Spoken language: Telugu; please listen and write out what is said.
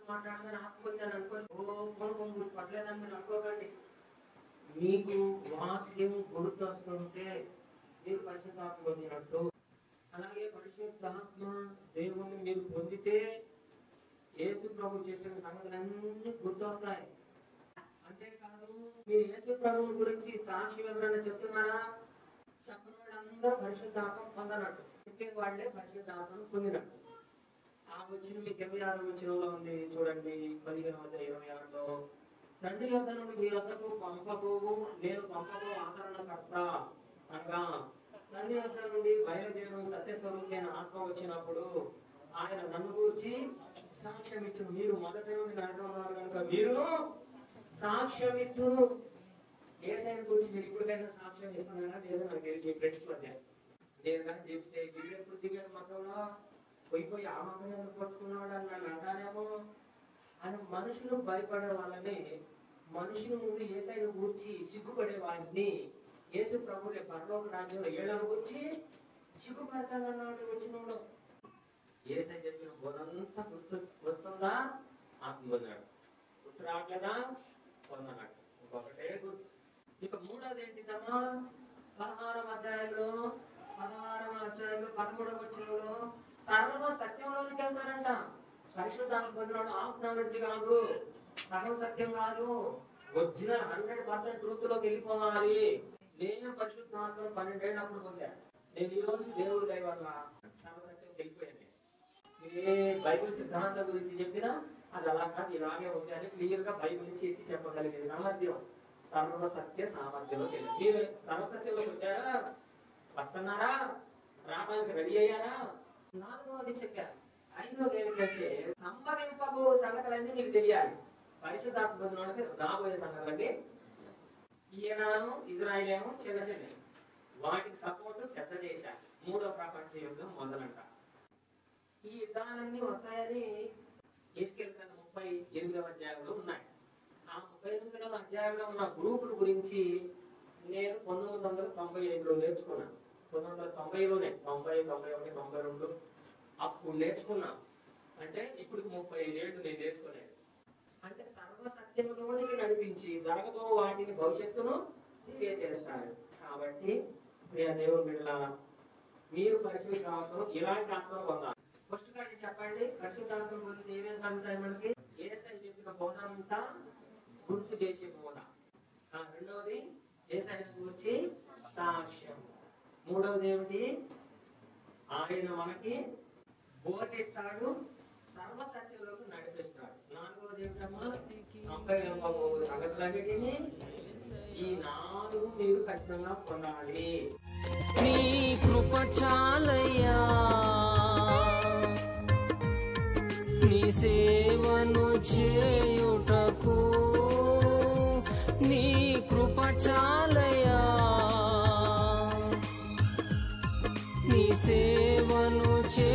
మాటలు మాట్లాడమని ఆత్మహత్యాన్ని అనుకోండి. పడలేదని మీరు అనుకోకండి. మీకు వాక్యం గుర్తొస్తుంటే మీరు పరిశుద్ధాత్మ పొందినట్టు. అలాగే పరిశుద్ధాత్మ దేవుణ్ణి మీరు పొందితే యేసు ప్రభు చెప్పిన సంగతులన్నీ గుర్తొస్తాయి. అంతేకాదు మీరు యేసు ప్రభు గురించి సాక్షి ఎవరైనా చెప్తున్నారా? చెప్పిన వాళ్ళందరూ పరిశుద్ధాత్మ పొందనట్టు, చెప్పే వాళ్ళే పరిశుద్ధాత్మను పొందినట్టు. ఆ వచ్చిన మీకు 26వ వచనంలో ఉంది చూడండి, 15:26లో తండ్రి యొద్ద నుండి మీ వద్దకు పంపబోవు నేను పంపబో ఆదరణకర్త అనగా తండ్రి యొద్ద నుండి బయలుదేరు సత్యస్వరూపైన ఆత్మ వచ్చినప్పుడు ఆయన నన్ను గురించి సాక్ష్యం ఇచ్చిన. మీరు మొదట నుండి నాతో ఉన్నారు కనుక మీరును సాక్ష్యం ఇచ్చును. యేసయ్యను గురించి మీరు ఇప్పటికైనా సాక్ష్యం ఇస్తున్నారా లేదా నాకు తెలిసి ఫ్రెండ్స్ మధ్య నేను కానీ చెప్తే వీళ్ళు ఎప్పుడు దిగాడు మతంలో పోయి ఆ మతం ఎందుకు పట్టుకున్నాడు అని నన్ను అంటానేమో అని మనుషులు భయపడే వాళ్ళని, మనుషుల ముందు యేసయ్యను గూర్చి సిగ్గుపడే వాటిని యేసు ప్రభువుల పరలోక రాజ్యంలో ఏళ్ళను గురించి సిగ్గుపడతానన్నాడు వచ్చినోడు. యేసయ్య చెప్పిన బోధంతా గుర్తు వస్తుందా? ఆత్మ పొందాడు. గుర్తు రావట్లేదా? పొందన్నాడు. ఇంకొకటే గుర్తు. ఇక మూడోది ఏంటిదమ్మా? 16వ అధ్యాయంలో 13వ వచనంలో సర్వ సత్యంలోనికి వెళ్తారంట. పరిశుద్ధాత్మ పొందినాడు హాఫ్ నాలెడ్జ్ కాదు, సగం సత్యం కాదు, ఒరిజినల్ 100% ట్రూత్ లోకి వెళ్ళిపోవాలి. నేను పరిశుద్ధాత్మ 12 ఏళ్ళప్పుడు పొందాను. నేను ఈ రోజు దేవుడి దయ వల్ల సర్వసత్యం వెళ్ళిపోయాను. ఏ బైబిల్ సిద్ధాంతం గురించి చెప్పినా అది అలా కాదు, ఇలాగే ఉంది అని క్లియర్ గా బైబిల్ నుంచి ఎత్తి చెప్పగలిగే సామర్థ్యం సర్వసత్య సామర్థ్యంలో మీరు సర్వసత్యంలోకి వచ్చారా? వస్తున్నారా? రావడానికి రెడీ అయ్యారా? 4వది చెప్పారు. 5వది ఏమిటంటే సంభవింపబో సంగతులన్నీ నీకు తెలియాలి. పరిశుద్ధాత్మ పొందినోడికి రాబోయే సంగతులన్నీ. ఈయనను ఇజ్రాయిలేమో చిన్న చిన్న, వాటికి సపోర్టు పెద్ద దేశాలు. 3వ ప్రపంచ యుద్ధం మొదలంట. ఈ యుద్ధాలన్నీ వస్తాయని యేసుకేలు 38వ అధ్యాయంలో ఉన్నాయి. ఆ 38వ అధ్యాయంలో ఉన్న గ్రూపుల గురించి నేను 1995లో నేర్చుకున్నాను. 1990లోనే 90, 91, 92 అప్పుడు నేర్చుకున్నాను. అంటే ఇప్పుడు 35 ఏళ్ళు నేను నేర్చుకున్నాను. అంటే సర్వసత్యంలోనికి నడిపించి జరగబో వాటిని భవిష్యత్తును తెలియజేస్తాడు. కాబట్టి ప్రియ దేవుని బిడ్డలారా, మీరు పరిశుద్ధాత్మను ఇలాంటి ఆత్మను పొందాలి. ఫస్ట్ కాడి చెప్పండి, పరిశుద్ధాత్మ పొందితే ఏమేమి కలుగుతాయి మనకి? యేసయ్య చెప్పిన బోధ అంతా గుర్తు చేసే బోధ. రెండవది యేసయ్యను గురించి సాక్ష్యం. మూడవది ఏమిటి? ఆయన మనకి బోధిస్తాడు, సర్వసత్యంలోకి నడిపిస్తాడు. 4వది ఏమిటమ్మా? సంగతులన్నిటినీ ఈ 4 మీరు ఖచ్చితంగా పొందాలి. నీ కృప చాలయ్యా, నీ సేవను చేయుటకు నీ కృప చాలయ్యా, నీ సేవను చే